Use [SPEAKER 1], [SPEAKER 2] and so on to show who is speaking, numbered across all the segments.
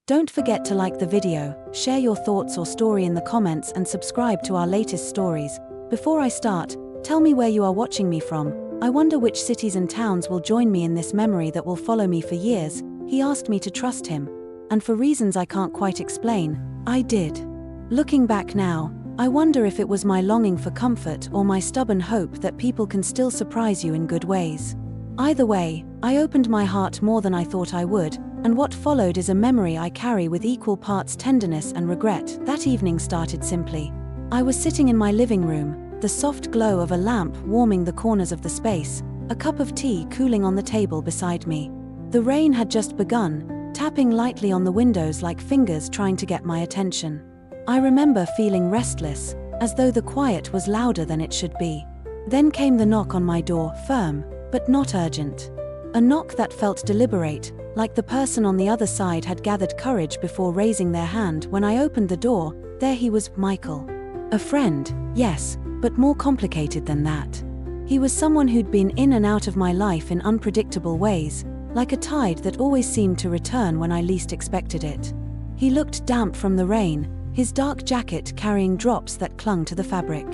[SPEAKER 1] Don't forget to like the video, share your thoughts or story in the comments and subscribe to our latest stories. Before I start, tell me where you are watching me from. I wonder which cities and towns will join me in this memory that will follow me for years. He asked me to trust him. And for reasons I can't quite explain, I did. Looking back now, I wonder if it was my longing for comfort or my stubborn hope that people can still surprise you in good ways. Either way, I opened my heart more than I thought I would, and what followed is a memory I carry with equal parts tenderness and regret. That evening started simply. I was sitting in my living room, the soft glow of a lamp warming the corners of the space, a cup of tea cooling on the table beside me. The rain had just begun, tapping lightly on the windows like fingers trying to get my attention. I remember feeling restless, as though the quiet was louder than it should be. Then came the knock on my door, firm, but not urgent. A knock that felt deliberate, like the person on the other side had gathered courage before raising their hand. When I opened the door, there he was, Michael. A friend, yes, but more complicated than that. He was someone who'd been in and out of my life in unpredictable ways, like a tide that always seemed to return when I least expected it. He looked damp from the rain, his dark jacket carrying drops that clung to the fabric.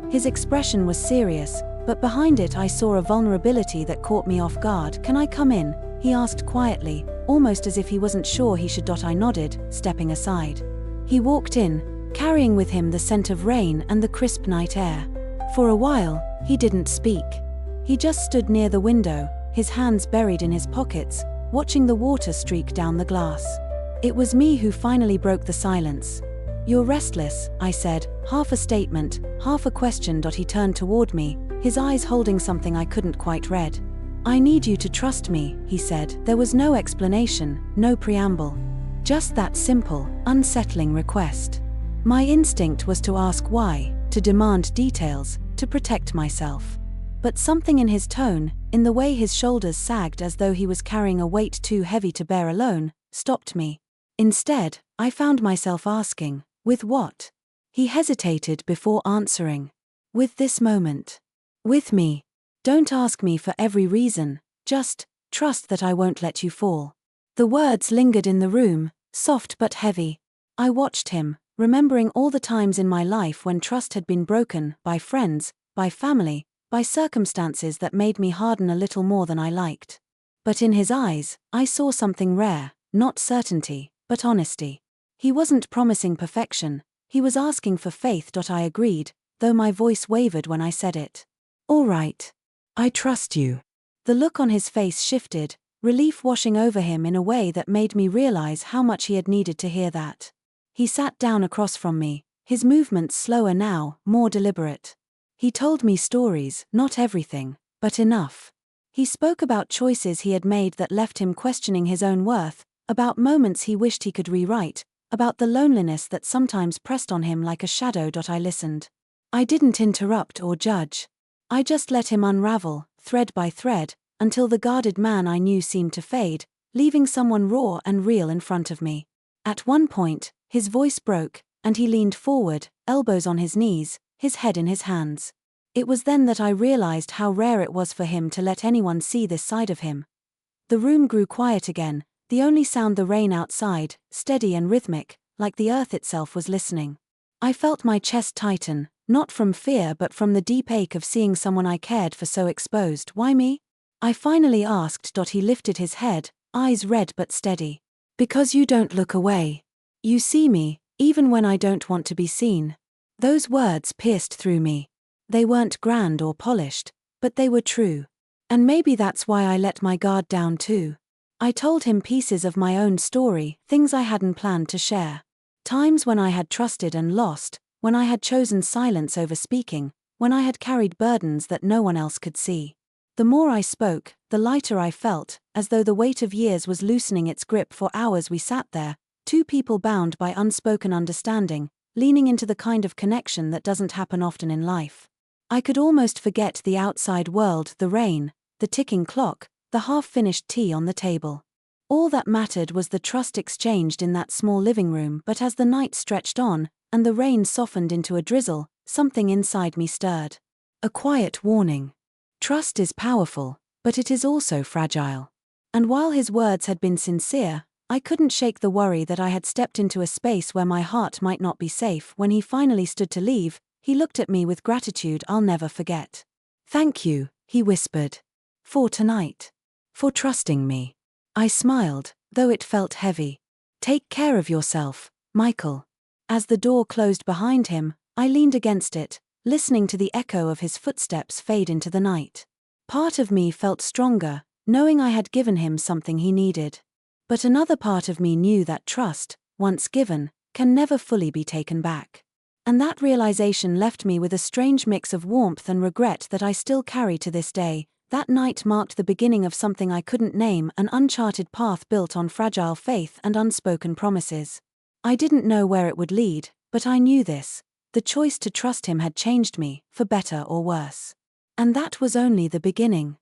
[SPEAKER 1] His expression was serious, but behind it I saw a vulnerability that caught me off guard. "Can I come in?" he asked quietly, almost as if he wasn't sure he should. I nodded, stepping aside. He walked in, carrying with him the scent of rain and the crisp night air. For a while, he didn't speak. He just stood near the window, his hands buried in his pockets, watching the water streak down the glass. It was me who finally broke the silence. "You're restless," I said, half a statement, half a question. He turned toward me, his eyes holding something I couldn't quite read. "I need you to trust me," he said. There was no explanation, no preamble. Just that simple, unsettling request. My instinct was to ask why, to demand details, to protect myself. But something in his tone, in the way his shoulders sagged as though he was carrying a weight too heavy to bear alone, stopped me. Instead, I found myself asking, "With what?" He hesitated before answering. "With this moment. With me. Don't ask me for every reason, just trust that I won't let you fall." The words lingered in the room, soft but heavy. I watched him, remembering all the times in my life when trust had been broken, by friends, by family, by circumstances that made me harden a little more than I liked. But in his eyes, I saw something rare, not certainty, but honesty. He wasn't promising perfection, he was asking for faith. I agreed, though my voice wavered when I said it. "All right. I trust you." The look on his face shifted, relief washing over him in a way that made me realize how much he had needed to hear that. He sat down across from me, his movements slower now, more deliberate. He told me stories, not everything, but enough. He spoke about choices he had made that left him questioning his own worth, about moments he wished he could rewrite, about the loneliness that sometimes pressed on him like a shadow. I listened. I didn't interrupt or judge. I just let him unravel, thread by thread, until the guarded man I knew seemed to fade, leaving someone raw and real in front of me. At one point, his voice broke, and he leaned forward, elbows on his knees, his head in his hands. It was then that I realized how rare it was for him to let anyone see this side of him. The room grew quiet again, the only sound the rain outside, steady and rhythmic, like the earth itself was listening. I felt my chest tighten, not from fear but from the deep ache of seeing someone I cared for so exposed. "Why me?" I finally asked. He lifted his head, eyes red but steady. "Because you don't look away. You see me, even when I don't want to be seen." Those words pierced through me. They weren't grand or polished, but they were true. And maybe that's why I let my guard down too. I told him pieces of my own story, things I hadn't planned to share. Times when I had trusted and lost, when I had chosen silence over speaking, when I had carried burdens that no one else could see. The more I spoke, the lighter I felt, as though the weight of years was loosening its grip. For hours we sat there, two people bound by unspoken understanding, leaning into the kind of connection that doesn't happen often in life. I could almost forget the outside world, the rain, the ticking clock, the half-finished tea on the table. All that mattered was the trust exchanged in that small living room. But as the night stretched on, and the rain softened into a drizzle, something inside me stirred. A quiet warning. Trust is powerful, but it is also fragile. And while his words had been sincere, I couldn't shake the worry that I had stepped into a space where my heart might not be safe. When he finally stood to leave, he looked at me with gratitude I'll never forget. "Thank you," he whispered. "For tonight. For trusting me." I smiled, though it felt heavy. "Take care of yourself, Michael." As the door closed behind him, I leaned against it, listening to the echo of his footsteps fade into the night. Part of me felt stronger, knowing I had given him something he needed. But another part of me knew that trust, once given, can never fully be taken back. And that realization left me with a strange mix of warmth and regret that I still carry to this day. That night marked the beginning of something I couldn't name, an uncharted path built on fragile faith and unspoken promises. I didn't know where it would lead, but I knew this: the choice to trust him had changed me, for better or worse. And that was only the beginning.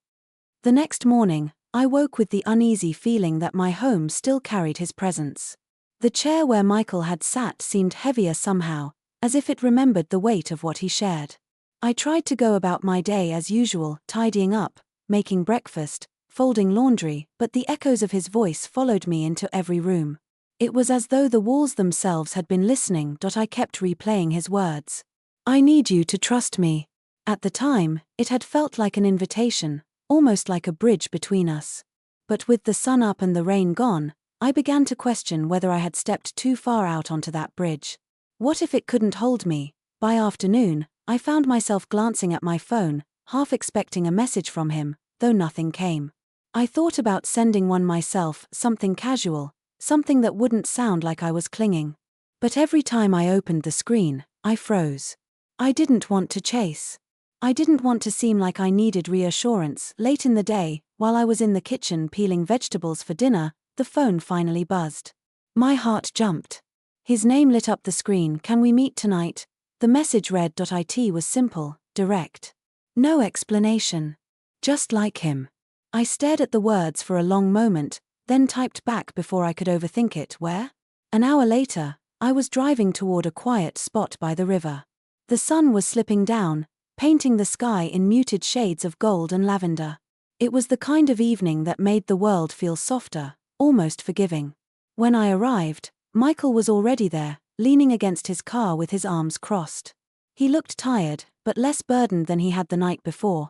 [SPEAKER 1] The next morning, I woke with the uneasy feeling that my home still carried his presence. The chair where Michael had sat seemed heavier somehow, as if it remembered the weight of what he shared. I tried to go about my day as usual, tidying up, making breakfast, folding laundry, but the echoes of his voice followed me into every room. It was as though the walls themselves had been listening. I kept replaying his words. "I need you to trust me." At the time, it had felt like an invitation, almost like a bridge between us. But with the sun up and the rain gone, I began to question whether I had stepped too far out onto that bridge. What if it couldn't hold me? By afternoon, I found myself glancing at my phone, half expecting a message from him, though nothing came. I thought about sending one myself, something casual, something that wouldn't sound like I was clinging. But every time I opened the screen, I froze. I didn't want to chase. I didn't want to seem like I needed reassurance. Late in the day, while I was in the kitchen peeling vegetables for dinner, the phone finally buzzed. My heart jumped. His name lit up the screen. "Can we meet tonight?" The message read. It was simple, direct. No explanation. Just like him. I stared at the words for a long moment, then typed back before I could overthink it. "Where?" An hour later, I was driving toward a quiet spot by the river. The sun was slipping down, painting the sky in muted shades of gold and lavender. It was the kind of evening that made the world feel softer, almost forgiving. When I arrived, Michael was already there, leaning against his car with his arms crossed. He looked tired, but less burdened than he had the night before.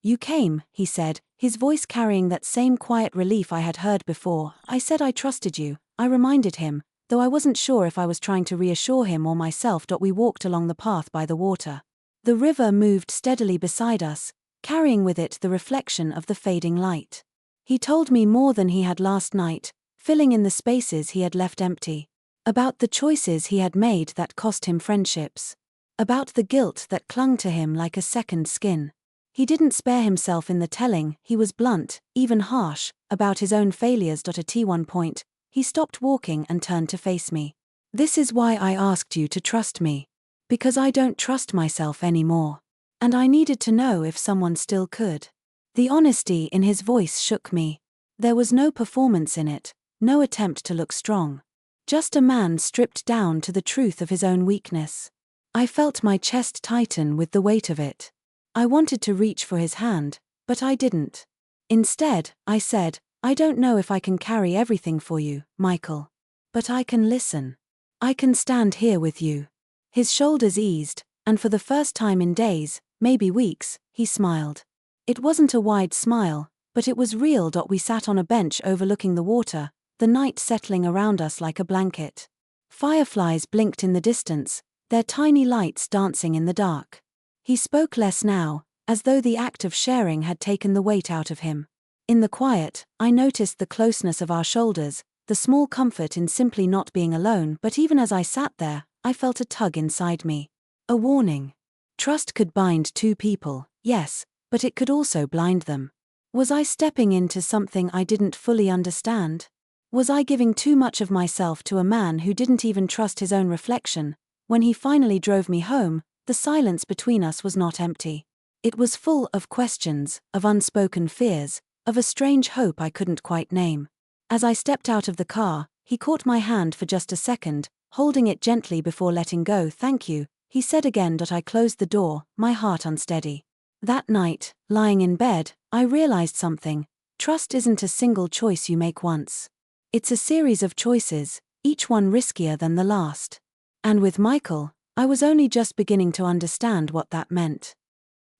[SPEAKER 1] "You came," he said, his voice carrying that same quiet relief I had heard before. "I said I trusted you," I reminded him, though I wasn't sure if I was trying to reassure him or myself. We walked along the path by the water. The river moved steadily beside us, carrying with it the reflection of the fading light. He told me more than he had last night, filling in the spaces he had left empty. About the choices he had made that cost him friendships. About the guilt that clung to him like a second skin. He didn't spare himself in the telling. He was blunt, even harsh, about his own failures. At one point, he stopped walking and turned to face me. "This is why I asked you to trust me. Because I don't trust myself anymore. And I needed to know if someone still could." The honesty in his voice shook me. There was no performance in it, no attempt to look strong. Just a man stripped down to the truth of his own weakness. I felt my chest tighten with the weight of it. I wanted to reach for his hand, but I didn't. Instead, I said, "I don't know if I can carry everything for you, Michael. But I can listen. I can stand here with you." His shoulders eased, and for the first time in days, maybe weeks, he smiled. It wasn't a wide smile, but it was real. We sat on a bench overlooking the water, the night settling around us like a blanket. Fireflies blinked in the distance, their tiny lights dancing in the dark. He spoke less now, as though the act of sharing had taken the weight out of him. In the quiet, I noticed the closeness of our shoulders, the small comfort in simply not being alone. But even as I sat there, I felt a tug inside me. A warning. Trust could bind two people, yes, but it could also blind them. Was I stepping into something I didn't fully understand? Was I giving too much of myself to a man who didn't even trust his own reflection? When he finally drove me home, the silence between us was not empty. It was full of questions, of unspoken fears, of a strange hope I couldn't quite name. As I stepped out of the car, he caught my hand for just a second, holding it gently before letting go. "Thank you," he said again. I closed the door, my heart unsteady. That night, lying in bed, I realized something. Trust isn't a single choice you make once. It's a series of choices, each one riskier than the last. And with Michael, I was only just beginning to understand what that meant.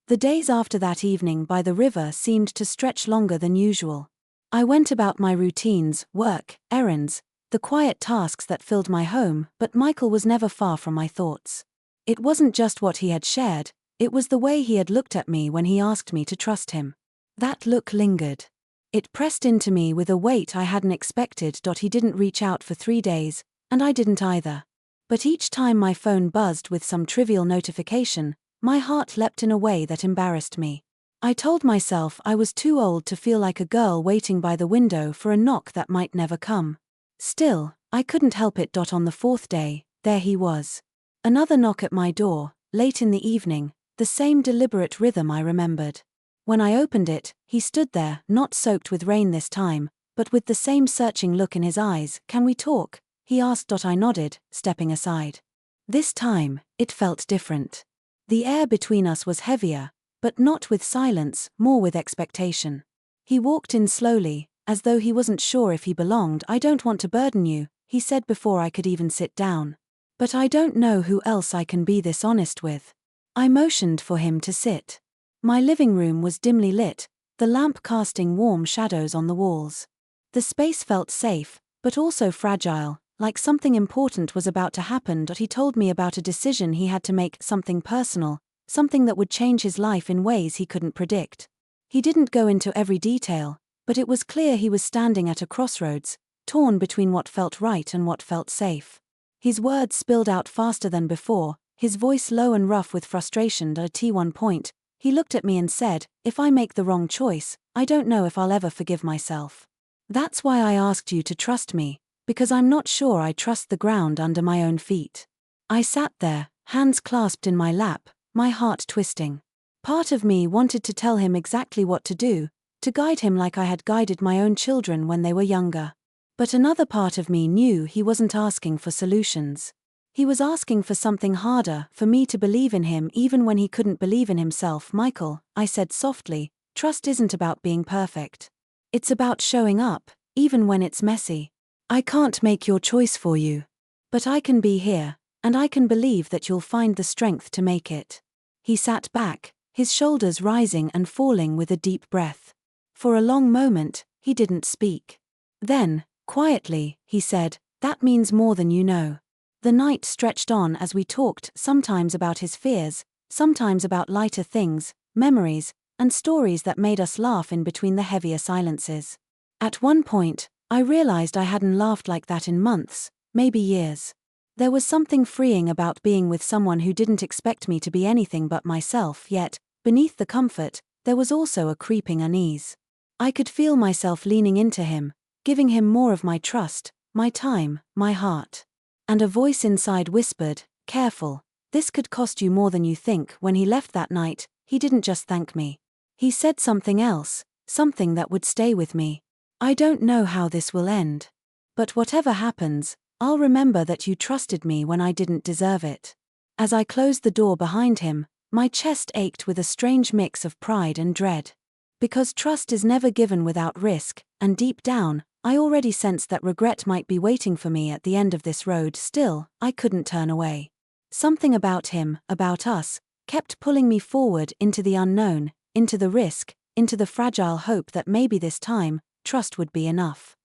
[SPEAKER 1] The days after that evening by the river seemed to stretch longer than usual. I went about my routines, work, errands, the quiet tasks that filled my home, but Michael was never far from my thoughts. It wasn't just what he had shared, it was the way he had looked at me when he asked me to trust him. That look lingered. It pressed into me with a weight I hadn't expected. He didn't reach out for 3 days, and I didn't either. But each time my phone buzzed with some trivial notification, my heart leapt in a way that embarrassed me. I told myself I was too old to feel like a girl waiting by the window for a knock that might never come. Still, I couldn't help it. On the 4th day, there he was. Another knock at my door, late in the evening, the same deliberate rhythm I remembered. When I opened it, he stood there, not soaked with rain this time, but with the same searching look in his eyes. "Can we talk?" he asked. I nodded, stepping aside. This time, it felt different. The air between us was heavier, but not with silence, more with expectation. He walked in slowly, as though he wasn't sure if he belonged. "I don't want to burden you," he said before I could even sit down. "But I don't know who else I can be this honest with." I motioned for him to sit. My living room was dimly lit, the lamp casting warm shadows on the walls. The space felt safe, but also fragile, like something important was about to happen. He told me about a decision he had to make, something personal, something that would change his life in ways he couldn't predict. He didn't go into every detail, but it was clear he was standing at a crossroads, torn between what felt right and what felt safe. His words spilled out faster than before, his voice low and rough with frustration. At one point, he looked at me and said, "If I make the wrong choice, I don't know if I'll ever forgive myself. That's why I asked you to trust me, because I'm not sure I trust the ground under my own feet." I sat there, hands clasped in my lap, my heart twisting. Part of me wanted to tell him exactly what to do, to guide him like I had guided my own children when they were younger. But another part of me knew he wasn't asking for solutions. He was asking for something harder, for me to believe in him even when he couldn't believe in himself. "Michael," I said softly, "trust isn't about being perfect. It's about showing up, even when it's messy. I can't make your choice for you. But I can be here, and I can believe that you'll find the strength to make it." He sat back, his shoulders rising and falling with a deep breath. For a long moment, he didn't speak. Then, quietly, he said, "That means more than you know." The night stretched on as we talked, sometimes about his fears, sometimes about lighter things, memories, and stories that made us laugh in between the heavier silences. At one point, I realized I hadn't laughed like that in months, maybe years. There was something freeing about being with someone who didn't expect me to be anything but myself, yet, beneath the comfort, there was also a creeping unease. I could feel myself leaning into him, giving him more of my trust, my time, my heart. And a voice inside whispered, "Careful, this could cost you more than you think." When he left that night, he didn't just thank me. He said something else, something that would stay with me. "I don't know how this will end. But whatever happens, I'll remember that you trusted me when I didn't deserve it." As I closed the door behind him, my chest ached with a strange mix of pride and dread. Because trust is never given without risk, and deep down, I already sensed that regret might be waiting for me at the end of this road. Still, I couldn't turn away. Something about him, about us, kept pulling me forward into the unknown, into the risk, into the fragile hope that maybe this time, trust would be enough.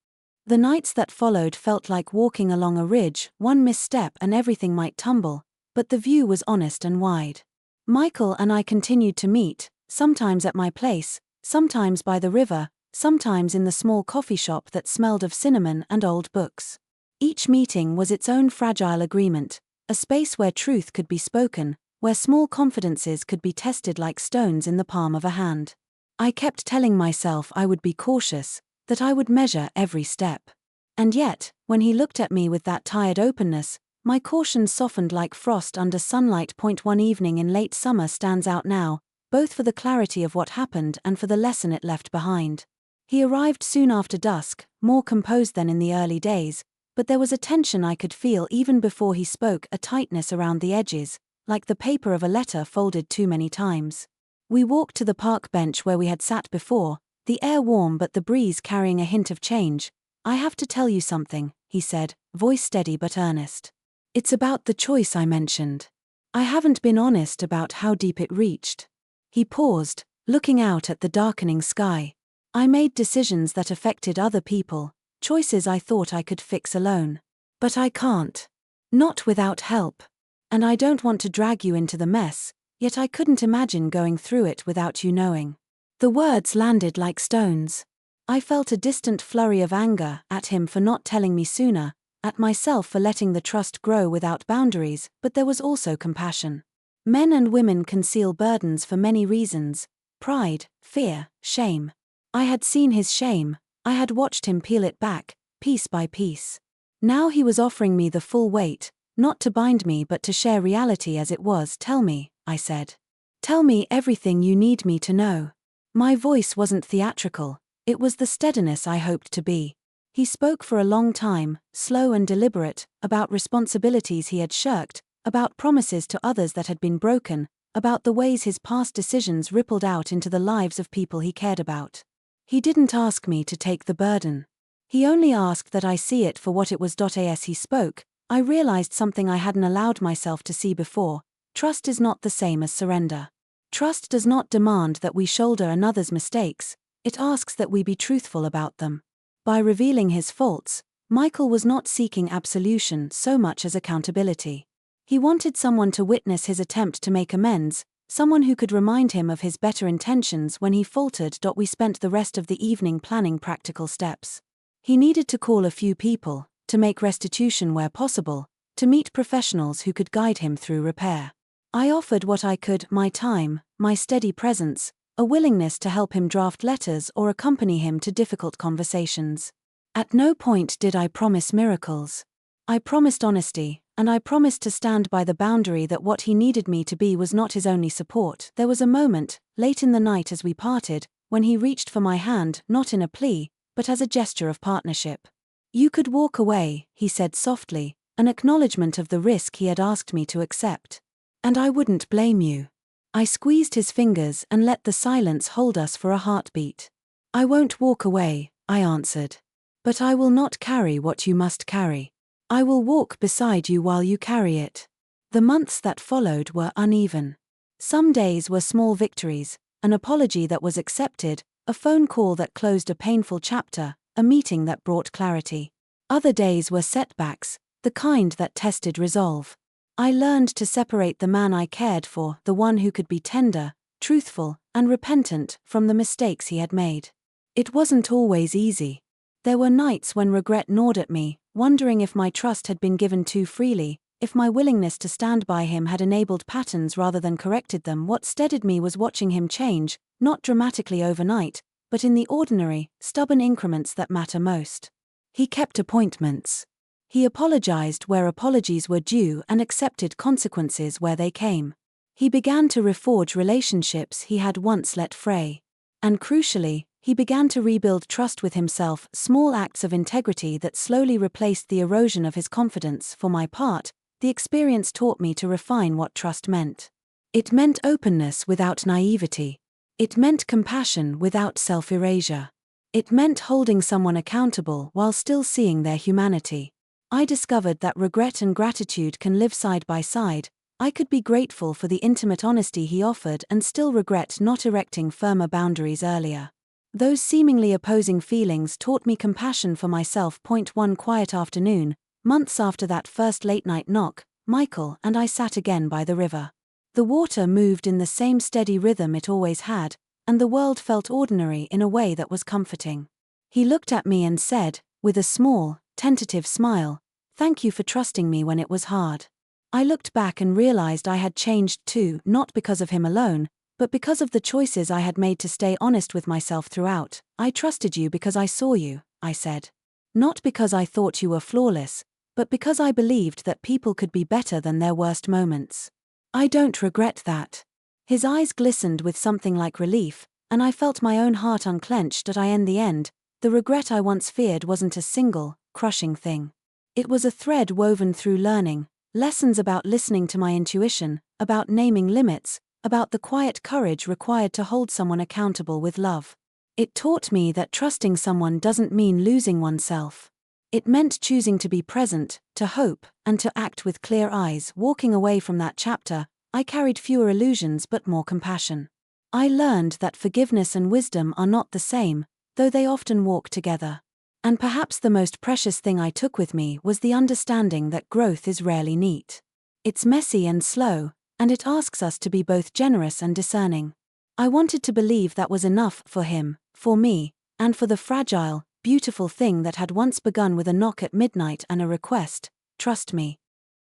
[SPEAKER 1] The nights that followed felt like walking along a ridge, one misstep and everything might tumble, but the view was honest and wide. Michael and I continued to meet, sometimes at my place, sometimes by the river, sometimes in the small coffee shop that smelled of cinnamon and old books. Each meeting was its own fragile agreement, a space where truth could be spoken, where small confidences could be tested like stones in the palm of a hand. I kept telling myself I would be cautious, that I would measure every step. And yet, when he looked at me with that tired openness, my caution softened like frost under sunlight. One evening in late summer stands out now, both for the clarity of what happened and for the lesson it left behind. He arrived soon after dusk, more composed than in the early days, but there was a tension I could feel even before he spoke, a tightness around the edges, like the paper of a letter folded too many times. We walked to the park bench where we had sat before, the air warm but the breeze carrying a hint of change, I have to tell you something, he said, voice steady but earnest. It's about the choice I mentioned. I haven't been honest about how deep it reached. He paused, looking out at the darkening sky. I made decisions that affected other people, choices I thought I could fix alone. But I can't. Not without help. And I don't want to drag you into the mess, yet I couldn't imagine going through it without you knowing. The words landed like stones. I felt a distant flurry of anger at him for not telling me sooner, at myself for letting the trust grow without boundaries, but there was also compassion. Men and women conceal burdens for many reasons: pride, fear, shame. I had seen his shame, I had watched him peel it back, piece by piece. Now he was offering me the full weight, not to bind me but to share reality as it was. Tell me, I said. Tell me everything you need me to know. My voice wasn't theatrical, it was the steadiness I hoped to be. He spoke for a long time, slow and deliberate, about responsibilities he had shirked, about promises to others that had been broken, about the ways his past decisions rippled out into the lives of people he cared about. He didn't ask me to take the burden. He only asked that I see it for what it was. As he spoke, I realized something I hadn't allowed myself to see before: trust is not the same as surrender. Trust does not demand that we shoulder another's mistakes, it asks that we be truthful about them. By revealing his faults, Michael was not seeking absolution so much as accountability. He wanted someone to witness his attempt to make amends, someone who could remind him of his better intentions when he faltered. We spent the rest of the evening planning practical steps. He needed to call a few people, to make restitution where possible, to meet professionals who could guide him through repair. I offered what I could: my time, my steady presence, a willingness to help him draft letters or accompany him to difficult conversations. At no point did I promise miracles. I promised honesty, and I promised to stand by the boundary that what he needed me to be was not his only support. There was a moment, late in the night as we parted, when he reached for my hand, not in a plea, but as a gesture of partnership. You could walk away, he said softly, an acknowledgement of the risk he had asked me to accept. And I wouldn't blame you. I squeezed his fingers and let the silence hold us for a heartbeat. I won't walk away, I answered. But I will not carry what you must carry. I will walk beside you while you carry it. The months that followed were uneven. Some days were small victories: an apology that was accepted, a phone call that closed a painful chapter, a meeting that brought clarity. Other days were setbacks, the kind that tested resolve. I learned to separate the man I cared for, the one who could be tender, truthful, and repentant, from the mistakes he had made. It wasn't always easy. There were nights when regret gnawed at me, wondering if my trust had been given too freely, if my willingness to stand by him had enabled patterns rather than corrected them. What steadied me was watching him change, not dramatically overnight, but in the ordinary, stubborn increments that matter most. He kept appointments. He apologized where apologies were due and accepted consequences where they came. He began to reforge relationships he had once let fray. And crucially, he began to rebuild trust with himself, small acts of integrity that slowly replaced the erosion of his confidence. For my part, the experience taught me to refine what trust meant. It meant openness without naivety. It meant compassion without self-erasure. It meant holding someone accountable while still seeing their humanity. I discovered that regret and gratitude can live side by side. I could be grateful for the intimate honesty he offered and still regret not erecting firmer boundaries earlier. Those seemingly opposing feelings taught me compassion for myself. One quiet afternoon, months after that first late-night knock, Michael and I sat again by the river. The water moved in the same steady rhythm it always had, and the world felt ordinary in a way that was comforting. He looked at me and said, with a small, tentative smile, "Thank you for trusting me when it was hard." I looked back and realized I had changed too, not because of him alone, but because of the choices I had made to stay honest with myself throughout. "I trusted you because I saw you," I said. "Not because I thought you were flawless, but because I believed that people could be better than their worst moments. I don't regret that." His eyes glistened with something like relief, and I felt my own heart unclenched. In the end, the regret I once feared wasn't a single, crushing thing. It was a thread woven through learning, lessons about listening to my intuition, about naming limits, about the quiet courage required to hold someone accountable with love. It taught me that trusting someone doesn't mean losing oneself. It meant choosing to be present, to hope, and to act with clear eyes. Walking away from that chapter, I carried fewer illusions but more compassion. I learned that forgiveness and wisdom are not the same, though they often walk together. And perhaps the most precious thing I took with me was the understanding that growth is rarely neat. It's messy and slow, and it asks us to be both generous and discerning. I wanted to believe that was enough for him, for me, and for the fragile, beautiful thing that had once begun with a knock at midnight and a request, "Trust me."